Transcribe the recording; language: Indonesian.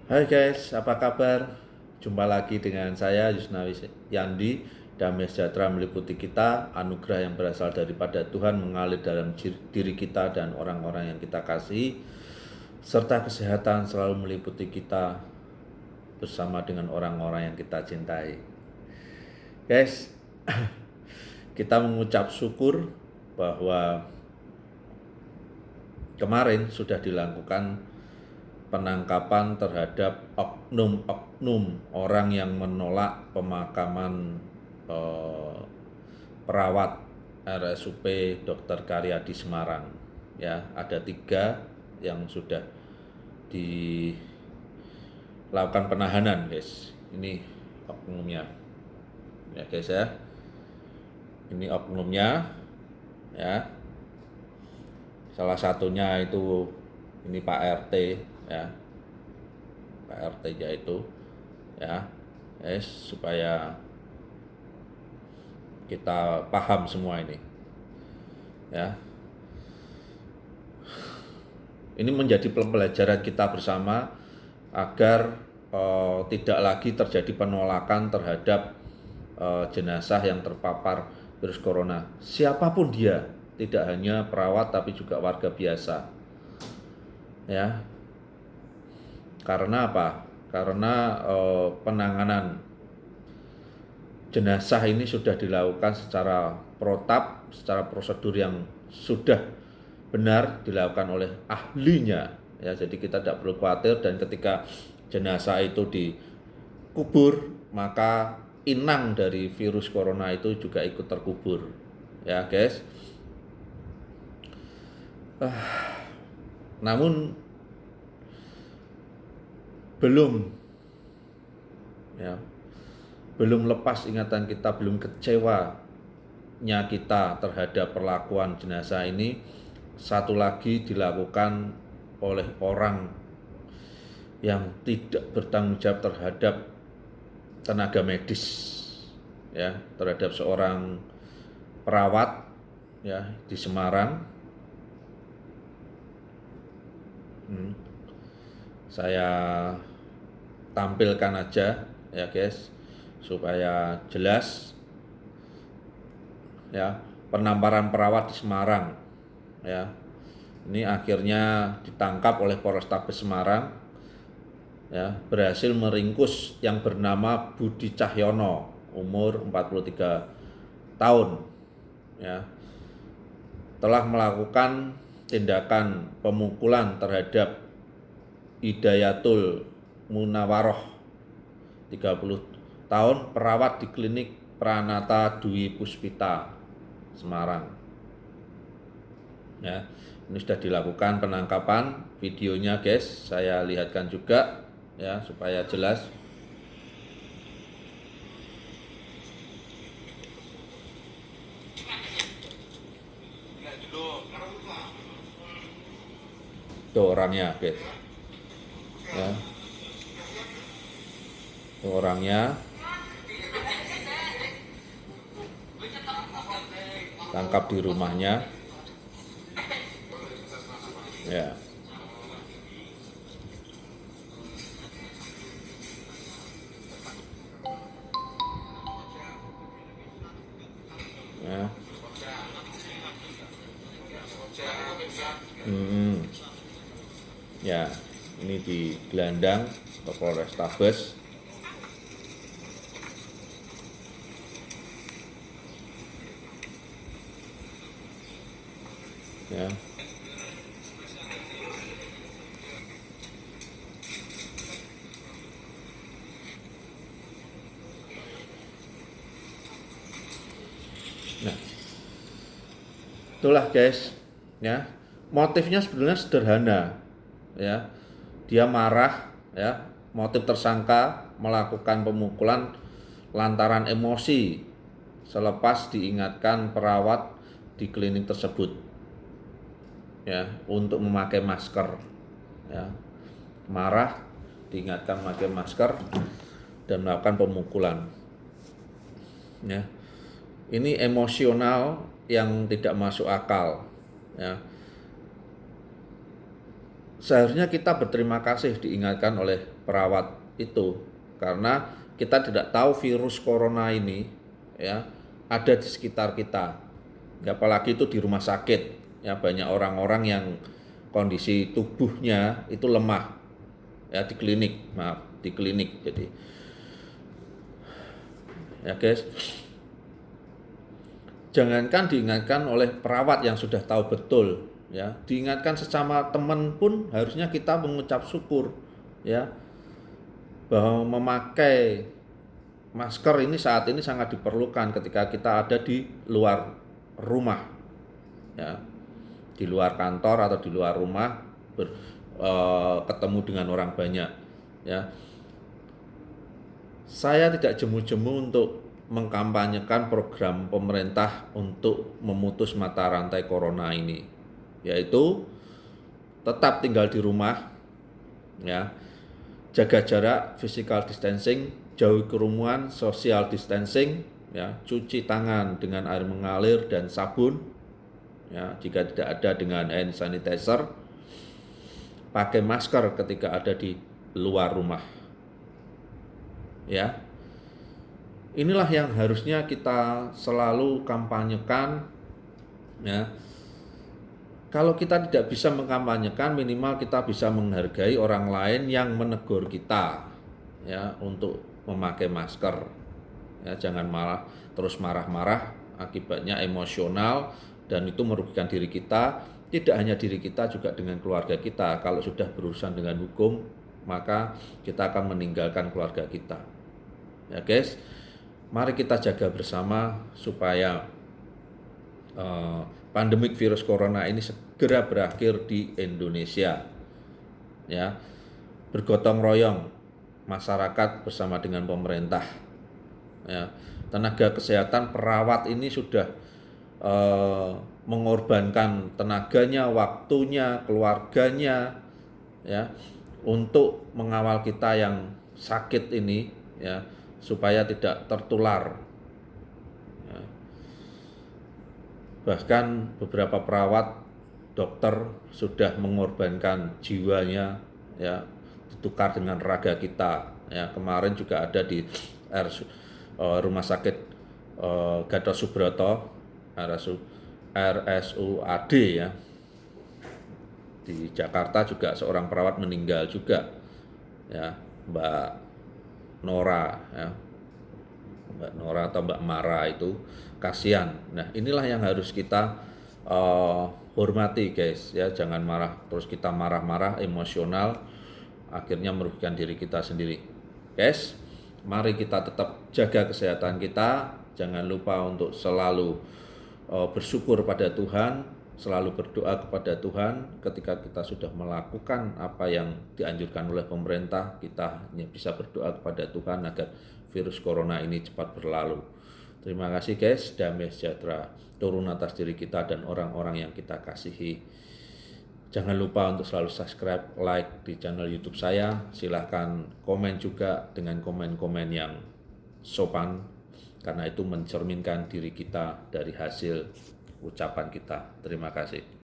Hai guys, apa kabar? Jumpa lagi dengan saya Yusnawi Yandi. Damai sejahtera meliputi kita, anugerah yang berasal daripada Tuhan mengalir dalam diri kita dan orang-orang yang kita kasihi, serta kesehatan selalu meliputi kita bersama dengan orang-orang yang kita cintai. Guys, kita mengucap syukur bahwa kemarin sudah dilakukan penangkapan terhadap oknum-oknum orang yang menolak pemakaman perawat RSUP Dr. Karyadi Semarang. Ya, ada 3 yang sudah dilakukan penahanan, guys. Ini oknumnya, ya guys ya. Ini oknumnya, ya. Salah satunya itu ini Pak RT, ya. Pak RT-nya itu, ya, guys, supaya kita paham semua ini, ya. Ini menjadi pembelajaran kita bersama agar tidak lagi terjadi penolakan terhadap jenazah yang terpapar virus corona. Siapapun dia, tidak hanya perawat tapi juga warga biasa. Ya. Karena apa? Karena penanganan jenazah ini sudah dilakukan secara protap, secara prosedur yang sudah benar dilakukan oleh ahlinya, ya. Jadi kita tidak perlu khawatir, dan ketika jenazah itu dikubur, maka inang dari virus corona itu juga ikut terkubur, ya guys. Namun belum lepas ingatan kita, belum kecewanya kita terhadap perlakuan jenazah ini. Satu lagi dilakukan oleh orang yang tidak bertanggung jawab terhadap tenaga medis, ya, terhadap seorang perawat, ya, di Semarang. Saya tampilkan aja, ya guys, supaya jelas, ya. Penamparan perawat di Semarang, ya. Ini akhirnya ditangkap oleh Polrestabes Semarang, ya, berhasil meringkus yang bernama Budi Cahyono, umur 43 tahun, ya. Telah melakukan tindakan pemukulan terhadap Hidayatul Munawaroh, 30 tahun, perawat di klinik Pranata Dwi Puspita, Semarang. Ya, ini sudah dilakukan penangkapan, videonya guys, saya lihatkan juga, ya, supaya jelas. Itu orangnya guys, ya. Itu orangnya, tangkap di rumahnya, ya. Ya. Ya, ini di gelandang ke Polrestabes. Ya. Nah, itulah guys, ya. Motifnya sebenarnya sederhana, ya. Dia marah, ya. Motif tersangka melakukan pemukulan lantaran emosi selepas diingatkan perawat di klinik tersebut, ya, untuk memakai masker, ya. Marah, diingatkan memakai masker dan melakukan pemukulan, ya. Ini emosional yang tidak masuk akal, ya. Seharusnya kita berterima kasih diingatkan oleh perawat itu, karena kita tidak tahu virus corona ini ya ada di sekitar kita, ya, apalagi itu di rumah sakit ya, banyak orang-orang yang kondisi tubuhnya itu lemah ya, di klinik jadi ya guys, jangankan diingatkan oleh perawat yang sudah tahu betul ya, diingatkan sesama teman pun harusnya kita mengucap syukur ya, bahwa memakai masker ini saat ini sangat diperlukan ketika kita ada di luar rumah ya, di luar kantor atau di luar rumah, ketemu dengan orang banyak ya. Saya tidak jemu-jemu untuk mengkampanyekan program pemerintah untuk memutus mata rantai corona ini, yaitu tetap tinggal di rumah ya, jaga jarak, physical distancing, jauhi kerumunan, social distancing ya, cuci tangan dengan air mengalir dan sabun ya, jika tidak ada dengan hand sanitizer, pakai masker ketika ada di luar rumah ya. Inilah yang harusnya kita selalu kampanyekan ya. Kalau kita tidak bisa mengkampanyekan, minimal kita bisa menghargai orang lain yang menegur kita ya untuk memakai masker ya. Jangan terus marah-marah, akibatnya emosional dan itu merugikan diri kita, tidak hanya diri kita, juga dengan keluarga kita. Kalau sudah berurusan dengan hukum, maka kita akan meninggalkan keluarga kita ya guys. Mari kita jaga bersama supaya pandemik virus corona ini segera berakhir di Indonesia ya. Bergotong royong masyarakat bersama dengan pemerintah ya. Tenaga kesehatan, perawat ini sudah mengorbankan tenaganya, waktunya, keluarganya ya, untuk mengawal kita yang sakit ini ya, supaya tidak tertular ya. Bahkan beberapa perawat, dokter sudah mengorbankan jiwanya ya, ditukar dengan raga kita ya. Kemarin juga ada di Rumah Sakit Gatot Subroto, RSUAD ya, di Jakarta juga seorang perawat meninggal juga ya, Mbak Nora ya, Mbak Nora atau Mbak Mara itu, kasihan. Nah, inilah yang harus kita hormati guys ya, jangan marah terus, kita marah-marah emosional akhirnya merugikan diri kita sendiri guys. Mari kita tetap jaga kesehatan kita, jangan lupa untuk selalu bersyukur pada Tuhan, selalu berdoa kepada Tuhan. Ketika kita sudah melakukan apa yang dianjurkan oleh pemerintah, kita hanya bisa berdoa kepada Tuhan agar virus corona ini cepat berlalu. Terima kasih guys, damai sejahtera turun atas diri kita dan orang-orang yang kita kasihi. Jangan lupa untuk selalu subscribe, like di channel YouTube saya. Silahkan komen juga dengan komen-komen yang sopan, karena itu mencerminkan diri kita dari hasil ucapan kita. Terima kasih.